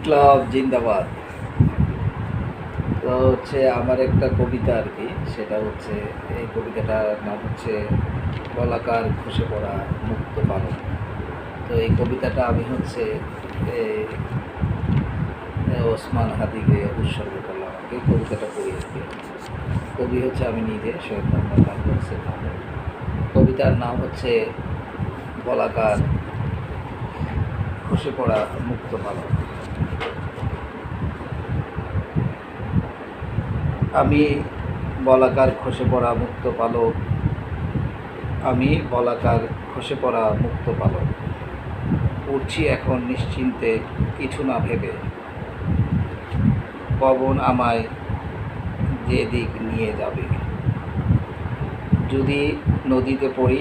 ইনকলাব জিন্দাবাদ। তো হচ্ছে আমার একটা কবিতা আর কি, সেটা হচ্ছে এই কবিতাটার নাম হচ্ছে বলাকার খসে পড়া মুক্ত পালক। তো এই কবিতাটা আমি হচ্ছে এই ওসমান হাদিকে উৎসর্গ করলাম আর কি। কবিতাটা পড়ি আর কি। কবি হচ্ছে আমি নিজে, সৈয়দ মোহাম্মদ আবুল হোসেন আহমেদ। কবিতার নাম হচ্ছে বলাকার খসে পড়া মুক্ত পালক। আমি বলাকার খসে পড়া মুক্ত পালক, আমি বলাকার খসে পড়া মুক্ত পালক। উড়ছি এখন নিশ্চিন্তে কিছু না ভেবে, পবন আমায় যে দিক নিয়ে যাবে। যদি নদীতে পড়ি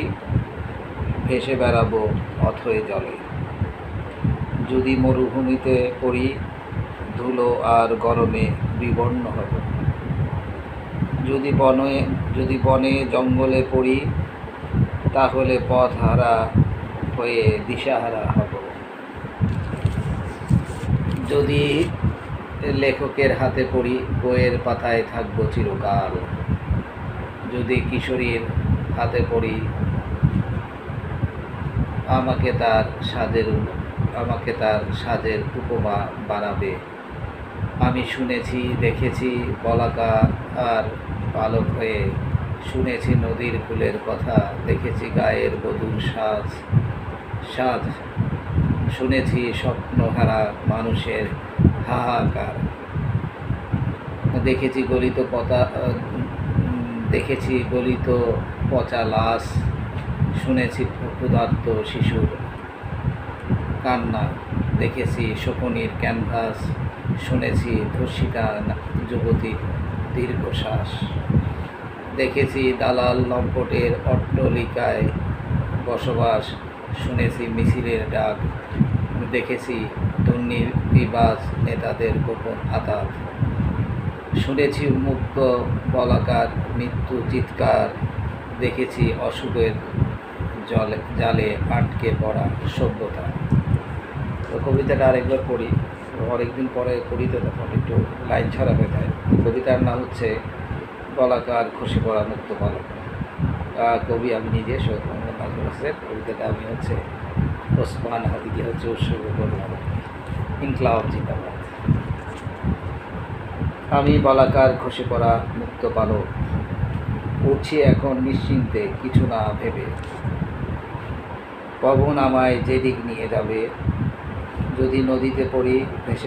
ভেসে বেড়াবো অথই জলে, যদি মরুভূমিতে পড়ি ধুলো আর গরমে বিবর্ণ হব, যদি বনে জঙ্গলে পড়ি তাহলে পথ হারা হয়ে দিশাহারা হব। যদি লেখকের হাতে পড়ি বইয়ের পাতায় থাকবো চিরকাল, যদি কিশোরীর হাতে পড়ি আমাকে তার সাজের উপমা বানাবে। আমি শুনেছি দেখেছি বলাকা আর পালক হয়ে, শুনেছি নদীর কূলের কথা, দেখেছি গায়ের বধূর সাজ, শুনেছি স্বপ্নহারা মানুষের হাহাকার, দেখেছি গলিত পচা লাশ, শুনেছি ক্ষুধার্ত শিশুর কান্না, দেখেছি শকুনির ক্যানভাস, শুনেছি ধর্ষিতা যুবতীর দীর্ঘশ্বাস, দেখেছি দালাল লম্পটের অট্টালিকায় বসবাস, শুনেছি মিছিলের ডাক, দেখেছি দুর্নীতিবাজ নেতাদের গোপন আঘাত, শুনেছি মুক্ত বলাকার মৃত্যু চিৎকার, দেখেছি অশুভের জালে আটকে পড়া সভ্যতা। তো কবিতাটা আরেকবার পড়ি, অনেকদিন পরে পড়িতে তখন একটু লাইন ছাড়া হয়ে যায়। কবিতার নাম হচ্ছে বলাকার খসে পড়া মুক্ত পালক। কবি আমি নিজে, সৈয়দ মোহাম্মদ আবুল হোসেন। কবিতাটা আমি হচ্ছে ওসমান হাদিকে হচ্ছে উৎসর্গ করলাম। ইনকলাব জিন্দাবাদ। আমি বলাকার খসে পড়া মুক্ত পালক, উড়ছি এখন নিশ্চিন্তে কিছু না ভেবে, পবন আমায় যেদিক নিয়ে যাবে। যদি নদীতে পড়ি ভেসে